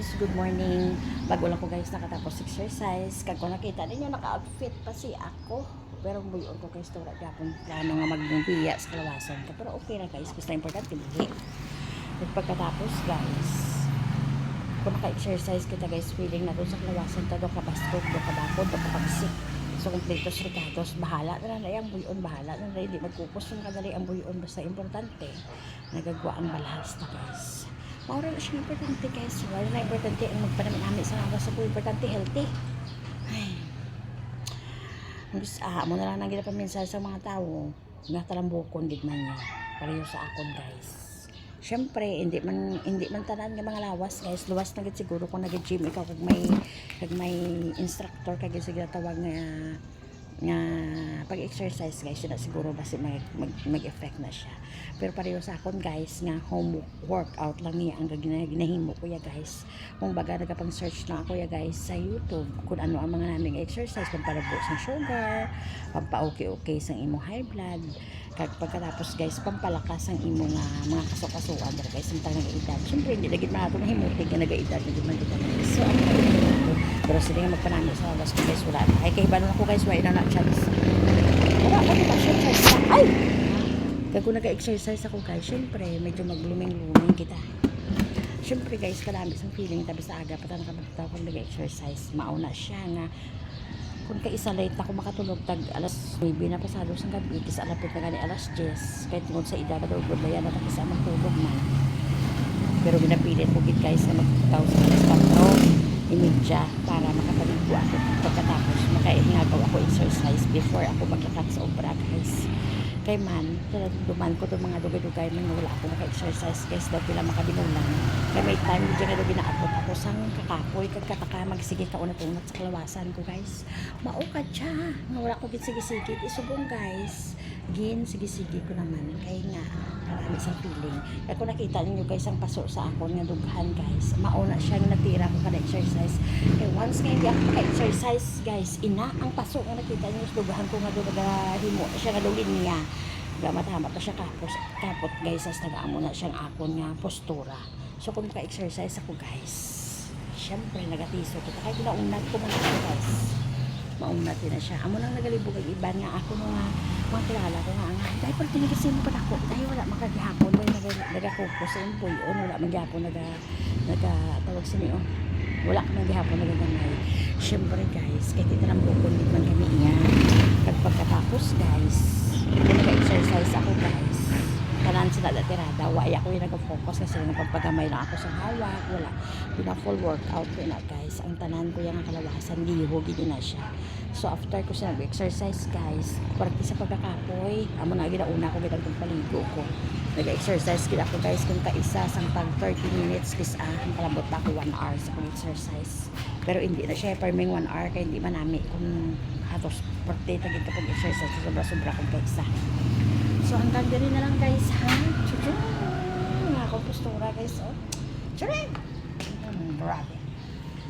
guys, good morning. Bago lang ko guys nakatapos exercise. Kag ko nakita ninyo naka-outfit pa si ako. Pero buyon ko guys to gapon plano nga magbiya sa kalawasan. Pero okay na guys, basta importante bihi. At pagkatapos guys, kung naka-exercise kita guys, feeling na doon sa kalawasan ta do ka baskog, do ka bakod, do ka pagsik. So completos ricados, bahala na lang ang buyon, bahala na lang, di magkupos ng kadali ang buyon, basta importante nagagawa ang balahas na guys. Maura na siya importante guys. Wala na importante ang magpanami sa mga sa importante healthy. Ay. Mo na lang nang ginapaminsan sa mga tao. Nga talambukon din man niya. Pareho sa akon guys. Syempre, hindi man tanan ng mga lawas guys. Luwas na gid siguro kung nag-gym ikaw kag may instructor kag sige tawag nga pag-exercise guys, na siguro basi mag-effect na siya. Pero pareho sa akon guys nga home workout lang niya ang ginahimo ko ya guys. Kung baga nagapang search na ako ya guys sa YouTube kung ano ang mga naming exercise, pampalabo sa sugar, pampa-okay sa imong high blood, kag pagkatapos guys pampalakas ang imong mga kasukasuan dira guys ang tanang edad. Syempre hindi lagi man ato mahimutig nga nagaedad hindi man kita. So ang pero sila nga magpanami sa labas ko guys, wala na. Ay kaiba na ako guys, wala na chance. Wala ako ba siya chance. Ay! Kaya kung nag-exercise ako guys, syempre medyo mag-blooming kita. Syempre guys, kalami sa feeling tabi sa aga patan ka magtaw kung nag-exercise. Mauna siya nga kung kaisa late ako makatulog tag alas 9 na pasado sa gabi, kisa alapit na gani alas 10. Kahit tungod sa edad na good na yan na kisa matulog man. Pero binapilit ko gid guys na magtaw sa alas 4 imidya para makapaligo ako pagkatapos makaihingagaw ako exercise before ako maglakad sa obra guys. Kay man, duman ko itong mga dugay-dugay man wala ako naka-exercise guys dahil pila makabinulan. Kaya may time dyan nga ginaabot ako sang kakapoy kagkataka magsige ka unat-unat sa kalawasan ko guys. Maukad siya nga wala ko sige-sige isubong guys. Gin sige-sige ko naman kay nga marami sa feeling. Kaya kung nakita ninyo guys ang paso sa akon nga dughan guys, mauna siyang natira ko kada exercise. Kaya once nga hindi ako exercise guys, ina ang paso nga nakita ninyo sa dughan ko nga himo siya nga dulin niya. Gamat-hamat na siya kapot guys, as nagaamo na siyang akon nga postura. So kung maka-exercise ako guys, syempre nagatiso ko kaya ginaunat ko man ako guys, maunat din na siya. Amo nang nagalibog ang iban nga ako mga kilala ko nga dahil pag tinigisin mo pa ako dahil wala makagihapon dahil nagakupos sa yung puyon, wala magyapon tawag sa niyo, wala ka magyapon nagagamay. Syempre guys, kahit itanambukon din man kami iya pagkatapos guys kung nag-exercise ako guys, kanan sila datirada, waya ko yung nag-focus kasi nagpagpagamay lang ako sa hawak, wala yun full workout ko na guys, ang tanan ko yung kalawasan, lihog din na siya. So after ko siya nag-exercise guys, parte sa pagkakapoy, amo na ginauna ko gitang paligo ko, nag-exercise gina ako guys kung kaisa sang pag 30 minutes kisa ang kalabot pa ako 1 hour sa pag-exercise. Pero hindi na siya perming 1 hour kaya hindi manami kung hatos parte tagit ka pag-exercise sobra-sobra kung kaisa. So hanggang diri na lang guys ha. Chuchu. Nga ako postura guys oh. Churing. Grabe.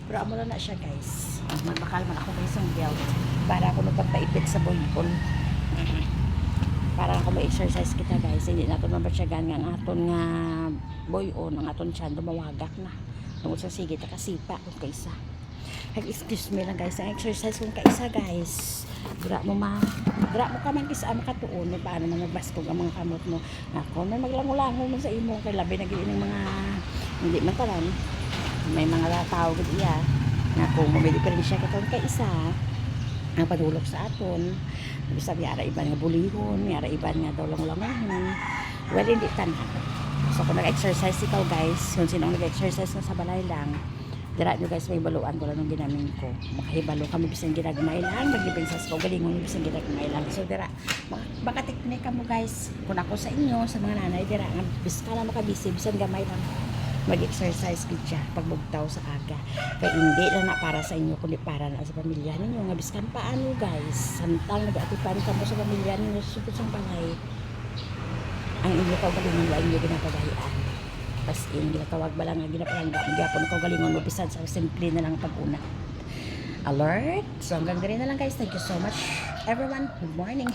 Pero amo na siya guys. Magbakal man ako guys ang belt para ako magpapaipit sa boypon. Para ako ma-exercise kita guys. Hindi na ito mabatsyagan nga ang aton nga boyon, ang aton tiyan dumawagak na. Tungkol sa sige takasipa kung kaisa. Excuse me lang guys, ang exercise kung kaisa guys. Dira mo ka man kisa makatuon no paano man magbaskog ang mga kamot mo. Ako may maglango-lango man sa imo kay labi na gid ng mga hindi man tanan. May mga tao gid iya nga kung may diferensya ka kung kaisa ang padulok sa aton. Sabi ara iban nga bulihon, ara iban nga daw lango-langohon. Well, hindi tanan. So kung nag-exercise ikaw guys, kung sino nag-exercise na sa balay lang, dira nyo guys may baluan ko lang ng ginamin ko. Makahibalo kami bisan ginagmay lang, mag-ibensas ko galingon bisan ginagmay lang. So dira makatiknik mo guys. Kung ako sa inyo, sa mga nanay dira nga bisan na makabisi bisan gamay lang mag-exercise gid siya pagbugtaw sa aga. Kaya hindi lang na para sa inyo kundi para na sa pamilya ninyo nga biskan paano guys. Samtang nag-atipan ka mo sa pamilya ninyo sugod sa balay. Ang inyo kaugalingon wa inyo ginapagahian. As in, ginatawag ba lang nga ginapalangga. Magyapon ko galingon mo bisan sa simple na lang pag-una. Alert! So hanggang diri na lang guys. Thank you so much everyone. Good morning.